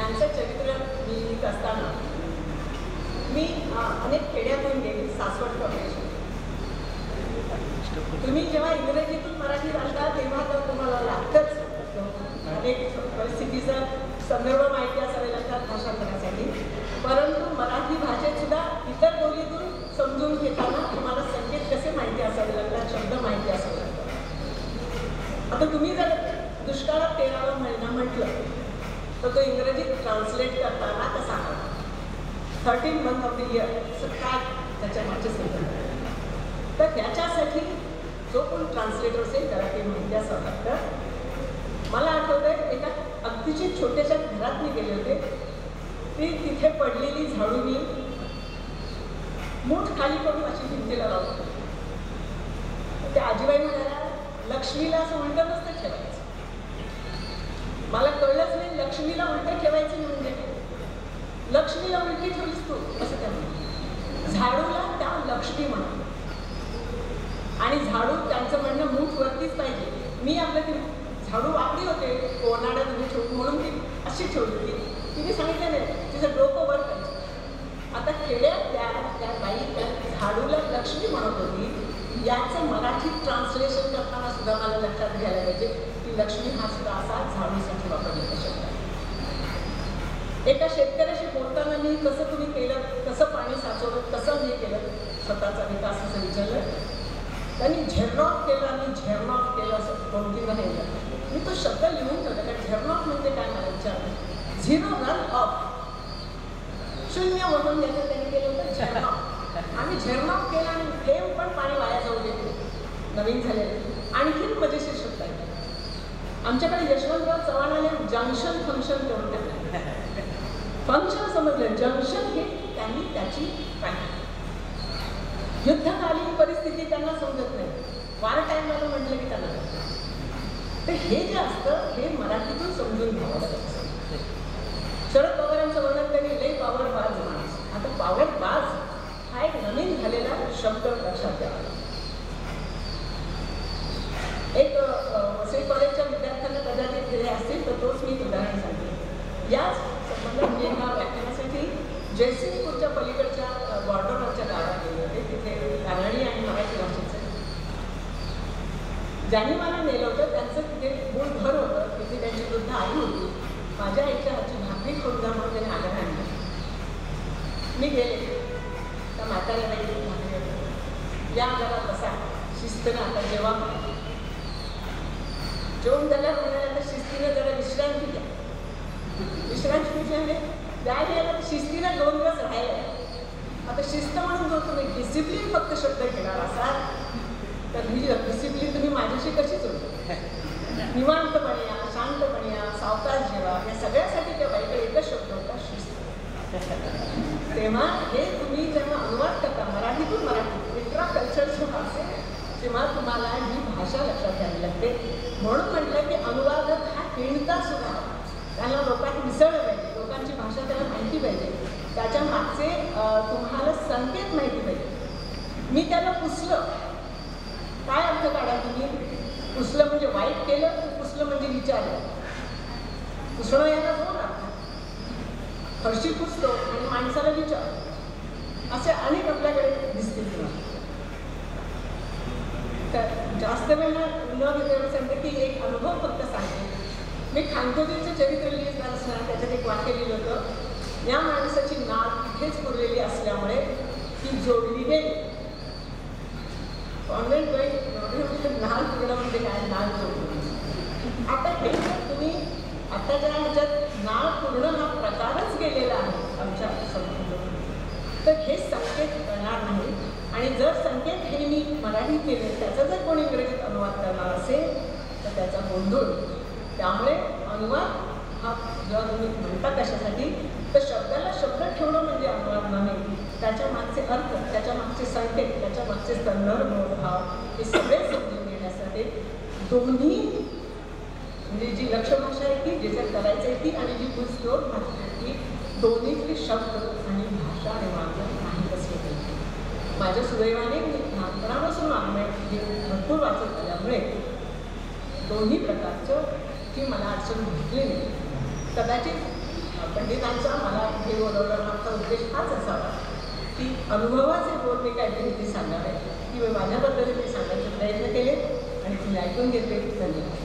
यांचं चरित्र मी लिहित असताना मी अनेक खेड्यातून गेले, सासवड कॉलेज. तुम्ही जेव्हा इंग्रजीतून मराठी घालता तेव्हा तर तुम्हाला लागतंच अनेक परिस्थितीचा संदर्भ माहिती असावे लागतात भाषांतरासाठी. परंतु मराठी भाषेत सुद्धा इतर बोलीतून समजून घेताना तुम्हाला संकेत कसे माहिती असावे लागतात, शब्द माहिती असावे लागतात. आता तुम्ही जर दुष्काळात 13वा महिना म्हटलं तर तो इंग्रजीत ट्रान्सलेट करताना कसा करता? 13 month of the year असं काय त्याच्या मागचे संदर्भ? तर त्याच्यासाठी जो कोण ट्रान्सलेटर असेल त्याला ते माहिती असं लागतं. मला आठवतंय एका अगदीची छोट्याशा घरात मी गेले होते. ती तिथे पडलेली झाडू मी मूठ खाली करून अशी भिंतीला लावतो. त्या आजीबाई म्हणाल्या, लक्ष्मीला असं उलटं नसतं ठेवायचं. मला कळलंच नाही लक्ष्मीला उलटं ठेवायचं म्हणजे लक्ष्मीला उलटी ठेवलीस तू असं त्या म्हणतात. झाडूला त्या लक्ष्मी म्हणतो आणि झाडू त्यांचं म्हणणं मूठ वरतीच पाहिजे. मी आपलं ती झाडू वापरी होते कोणाला तुम्ही ठेवून म्हणून ती अशी ठेवली होती. तिने सांगितलं नाही तिचं डोकं वर पाहिजे. आता खेड्यात त्या बाई त्या झाडूला लक्ष्मी म्हणत होती. याचं मराठी ट्रान्सलेशन करताना सुद्धा मला लक्षात घ्यायला पाहिजे की लक्ष्मी हा सुद्धा असा झाडूसाठी वापरलेला शब्द आहे. एका शेतकऱ्याशी बोलताना मी कसं तुम्ही केलं, कसं पाणी साचवलं, कसं हे केलं, स्वतःचा विकास असं विचारलं. त्यांनी झेरनॉफ केलं आणि झेरनॉफ केलं असं कोणती नाही. मी तो शब्द लिहून ठेवला कारण झेरनॉफ म्हणजे काय मला विचारलं. झिरो रन ऑफ, शून्य म्हणून ज्याचं त्यांनी केलं होतं झेरनॉफ. आम्ही झेरनॉफ केलं आणि थेंब पण पाणी वाया जाऊ देतो नवीन झालेलं. आणखी मजेशीर शब्द आहे. आमच्याकडे यशवंतराव चव्हाणाने जंक्शन फंक्शन करून टाकलं. फंक्शन समजलं, जंक्शन हे त्यांनी त्याची युद्धकालीन परिस्थिती त्यांना समजत नाही. वार टाईमला म्हटलं की त्यांना तर हे जे असतं हे मराठीतून समजून घ्यावं लागतं. शरद पवारांचं वर्णन त्यांनी लई पावरबाज माणूस. आता पावरबाज हा एक नवीन झालेला शब्द लक्षात द्यावा. एक वसई कॉलेजच्या विद्यार्थ्यांना कदाचित दिले असतील तर तोच मी उदाहरण सांगते. याच संबंधात मी ह्या व्याख्यानासाठी जयसिंगपूरच्या पलीकडच्या बॉर्डरवरच्या गावात गेले होते. तिथे कानडी आणि मराठी भाषेचं ज्यांनी मला नेलं होतं त्यांचं तिथे मूळ घर होतं. तिथे त्यांची वृद्ध आई होती. माझ्या आईच्या हातची भाकरी खाऊन जा म्हणून त्याने आग्रह आणला. मी गेले त्या म्हाताऱ्या बाईची भाकरी या जरा बसा शिस्तीनं आता जेव्हा जेवण झाल्यावर म्हणाले आता शिस्तीनं जरा विश्रांती घ्या. विश्रांती म्हणजे त्यावेळेला शिस्तीनं 2 दिवस राहायला. आता शिस्त म्हणून जो तुम्ही डिसिप्लिन फक्त शब्द घेणार असाल तर ही डिसिप्लिन तुम्ही माझ्याशी कशी जोडली? निवांतपणे या, शांतपणे या, सावकाश जेवा, या सगळ्यासाठी त्या बाईकडे एकच शब्द होता शिस्त. तेव्हा हे तुम्ही जेव्हा अनुवाद करता मराठीतून मराठी इंट्रा कल्चरचे भाषे तेव्हा तुम्हाला ही भाषा लक्षात घ्यावी लागते. म्हणून म्हटलं की अनुवादक हा किणता सुद्धा त्याला लोकांनी मिसळलं पाहिजे. लोकांची भाषा त्याला माहिती पाहिजे. त्याच्या मागचे तुम्हाला संकेत माहिती पाहिजे. मी त्याला पुसलं काय अर्थ काढा तुम्ही? पुसलं म्हणजे वाईट केलं, पुसलं म्हणजे विचारलं. पुसणं याला दोन अर्थ. फरशी पुसतो आणि माणसाला विचार असे अनेक आपल्याकडे दिसतील. तर जास्त वेळ न घेतल्यावर सांगते की एक अनुभव फक्त सांगते. मी खानकोजीचं चरित्र लिहित असताना त्याच्यात एक वाक्य लिहिलं होतं. या माणसाची नाळ तिथेच पुरलेली असल्यामुळे ती जोडली गेली. कॉन्व्हेंट नाळ पूर्ण म्हणजे काय? नाळ जोडली. आता हे जर तुम्ही आताच्या ह्याच्यात नाळ पूर्ण हा प्रकारच गेलेला आहे आमच्या समोर तर हे संकेत करणार नाही. आणि जर संकेत हे मी मराठीत केले त्याचा जर कोणी इंग्रजीत अनुवाद करणार असेल तर त्याचा गोंधळ. त्यामुळे अनुवाद हा जेव्हा तुम्ही म्हणता कशासाठी तर शब्दाला शब्द ठेवणं म्हणजे अनुवाद नाही. त्याच्या मागचे अर्थ, त्याच्या मागचे संकेत, त्याच्या मागचे संदर्भ भाव हे सगळे समजून घेण्यासाठी दोन्ही म्हणजे जी लक्ष्यभाषा आहे ती ज्याच्यात करायची आहे ती आणि जी पुस्तक भाषा आहे ती दोन्हीतले शब्द आणि भाषा हे मागं माहीत असले पाहिजे. माझ्या सुदैवाने मी लहानपणापासून हे भरपूर वाचत आल्यामुळे दोन्ही प्रकारचं की मला अडचण भेटली नाही. कदाचित पंडितांचा मला हे बोलवलं मागचा उद्देश हाच असावा की अनुभवाचे बोल मी काहीतरी ती सांगणार आहे की मी माझ्या पद्धतीने सांगण्याचे प्रयत्न केले आणि तुम्ही ऐकून घेतले. धन्यवाद.